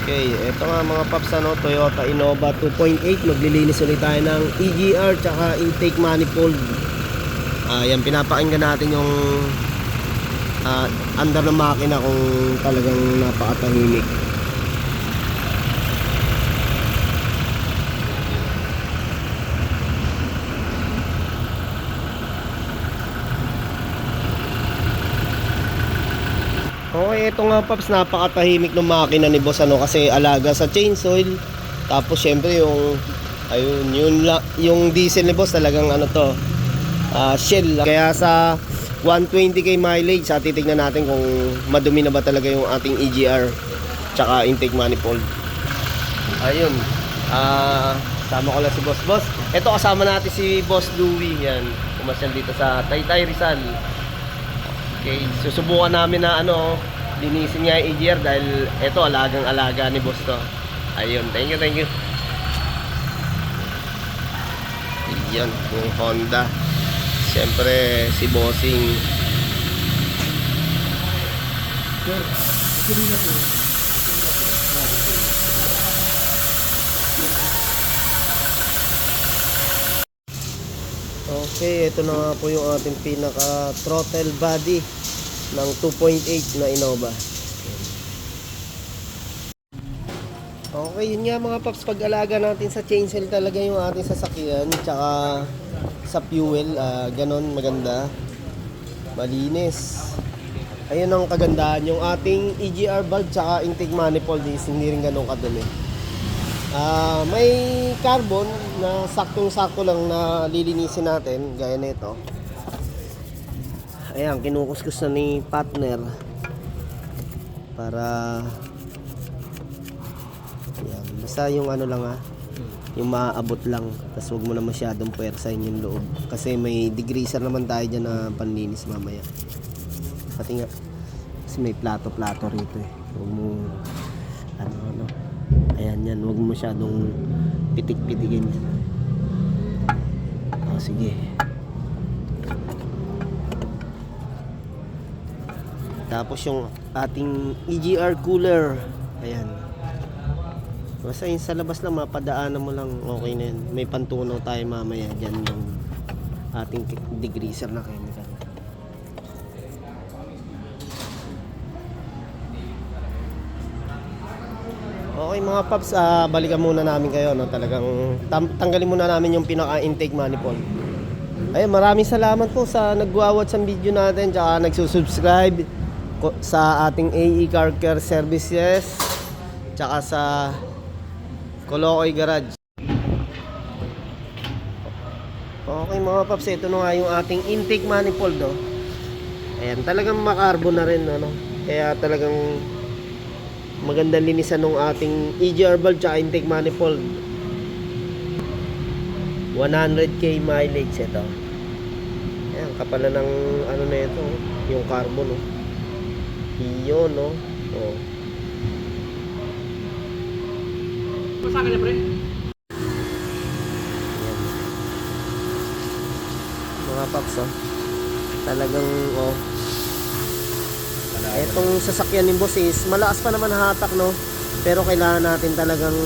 Okay, ito nga mga paps, ano, Toyota Innova 2.8. Maglilinis ulit tayo ng EGR tsaka intake manifold. Yan, pinapakinggan natin yung under ng makina kung talagang napakatahimik. Okay, ito nga paps, napakatahimik ng makina ni boss, ano, kasi alaga sa chain oil. Tapos syempre yung ayun, yung diesel ni boss talagang ano to, Shell. Kaya sa 120k mileage, titignan natin kung madumi na ba talaga yung ating EGR tsaka intake manifold. Ayun, sama ko lang si boss. Ito, kasama natin si Boss Louie. Yan, pumasyal dito sa Taytay Rizal. Okay, susubukan namin na ano, linisin niya yung EGR dahil ito alagang-alaga ni boss to. Ayun, thank you. Ayun, yung Honda. Siyempre, si Bossing. Okay, ito na nga po yung ating pinaka throttle body ng 2.8 na Innova. Okay, yun nga mga paps, pag-alaga natin sa chain cell talaga yung ating sasakyan tsaka sa fuel, ganon, maganda, malinis. Ayun ang kagandahan, yung ating EGR valve tsaka intake manifold is hindi rin ganun kadumi. May carbon na saktong-sakto lang na lilinisin natin, gaya na ito. Ayan, kinukuskus na ni partner para ayan, basta yung ano lang, yung maaabot lang, tapos huwag mo na masyadong puwersahin yung loob kasi may degreaser naman tayo dyan na panlinis mamaya. Pati nga kasi may plato rito huwag mo ano, ayan yan, huwag mo masyadong pitik-pitikin. Sige. Tapos yung ating EGR cooler, ayan, basta yung sa labas lang, mapadaanan mo lang, okay na yun. May pantunaw tayo mamaya dyan, yung ating degreaser na chemical. Okay mga paps, balikan muna namin kayo, no? Talagang tanggalin muna namin yung pinaka intake manifold. Ayun, maraming salamat po sa nagwa-watch ang video natin tsaka nagsusubscribe sa ating AE Car Care Services tsaka sa Colocoy Garage. Okay mga paps, ito na nga yung ating intake manifold, oh. Ayan, talagang makarbon na rin, ano? Kaya talagang magandang linisan ng ating EGR valve tsaka intake manifold. 100k mileage ito. Ayan, kapala ng ano na ito, yung carbon, oh. Iyon, no? Oh. Sa akin na, pre. Mga paps, oh. Talagang, oh. Etong sasakyan ni boss is malakas pa naman hatak, no? Pero kailangan natin talagang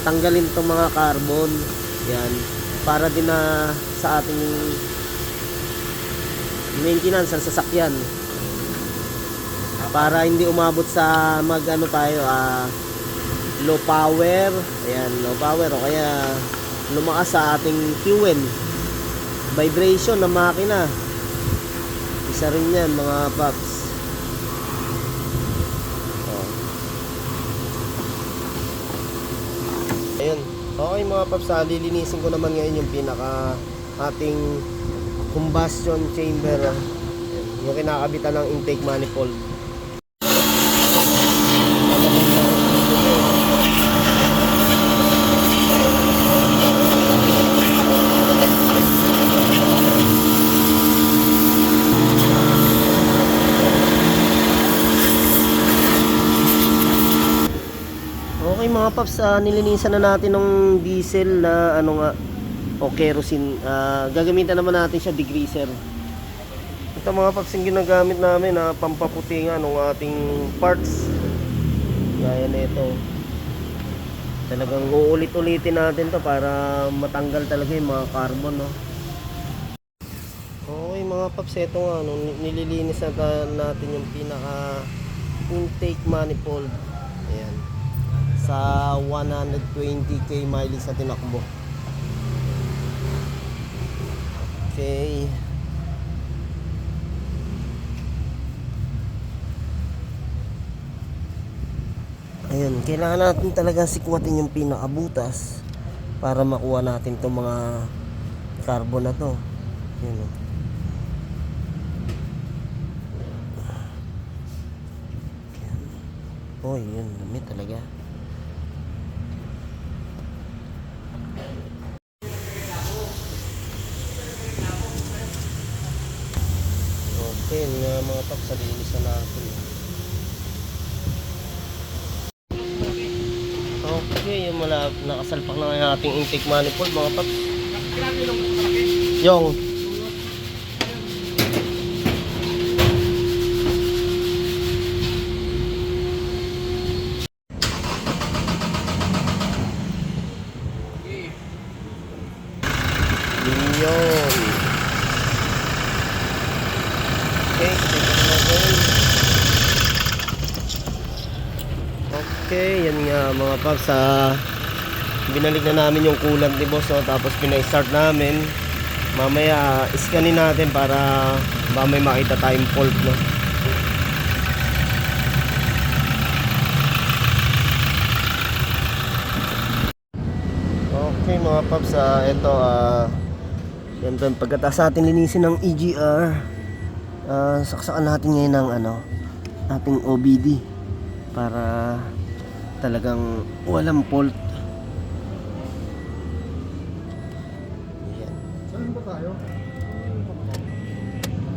tanggalin itong mga carbon. Yan. Para din na sa ating maintenance sa sasakyan. Para hindi umabot sa mag-ano tayo, low power. Ayan, low power, o kaya lumakas sa ating fuel. Vibration ng makina. Isa rin yan mga paps. Ayun. Okay mga paps, lilinisin ko naman ngayon yung pinaka ating combustion chamber, yung kinakabitan ng intake manifold. Okay mga paps, nilinisan na natin ng diesel na ano nga, o kerosene. Gagamitan naman natin siya degreaser. Ito mga paps, yung ginagamit namin na pampaputi nga ng ating parts. Gaya nito. Talagang uulit-ulitin natin to para matanggal talaga yung mga carbon, no? Okay mga paps, ito nga, no, nililinis natin yung pinaka intake manifold. Ayan. Sa 120k mileage na tinakbo. Okay. Ayun, kailangan natin talaga sikwatin yung pinakabutas para makuha natin itong mga carbon na to. Yun, oh. Oh, yun, dumi talaga. Okay, yun nga mga paps, salinisan natin. Okay, yung nakasalpak na yung ating intake manifold mga paps. Grabe yung malaki. Yung yun. Okay, tignan natin. Okay, yan nga mga paps, binalik na namin yung coolant ni boss, no? Tapos pinay-start namin. Mamaya iskanin natin para may makita tayong fault, no? Okay mga paps, ito siyempre pagkatapos natin linisin ng EGR, saksakan natin ngayon ng ating OBD para talagang walang fault. Ayan. Saan ba tayo?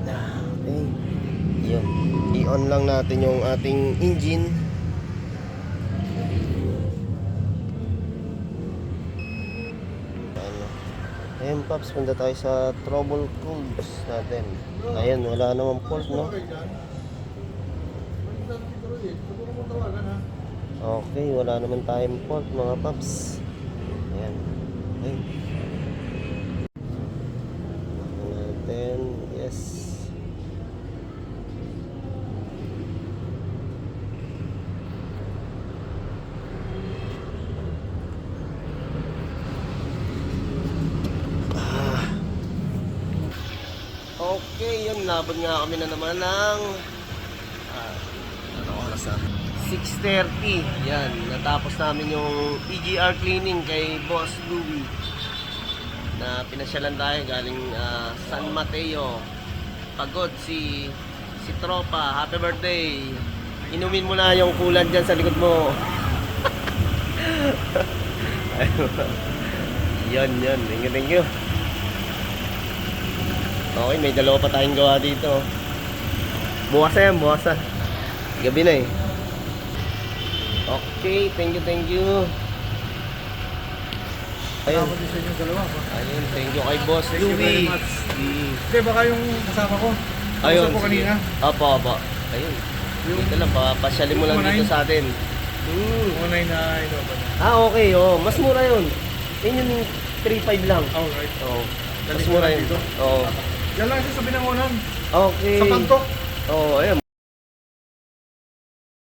Okay. Yun. I-on lang natin yung ating engine. Ayun paps, punta tayo sa trouble codes natin. Ayan, wala namang fault, no? Okay, wala naman tayong fault mga paps. Ayan. Okay. Ito natin. Yes. Okay, yun, nabot nga kami na naman ng ano oras na? 6:30. Yan, natapos namin yung EGR cleaning kay Boss Louie. Na pinasyalan tayo galing San Mateo. Pagod si Tropa. Happy birthday. Inumin mo na yung coolant dyan sa likod mo. Yan. Thank you. Okay, may dalawa pa tayong gawa dito. Bukas na yan, bukas na. Gabi na eh. Okay, thank you. Ayun. Salamat din sa inyong dalawa. Ayun, thank you kay Boss Thank you very Louie. much. Hindi, baka yung kasama ko. Ayun, Ayun. Ko kanina. Opo. Ayun. Dito lang, pasyalin mo lang dito sa atin. Unay na ino ba? Okay, mas mura yun. Yun yung 3.5 lang. Alright. Oo. Mas Dali mura ko yun. dito. Oo. Yan lang siya sa binangonan. Okay. Sa Pantok. Oo, ayun.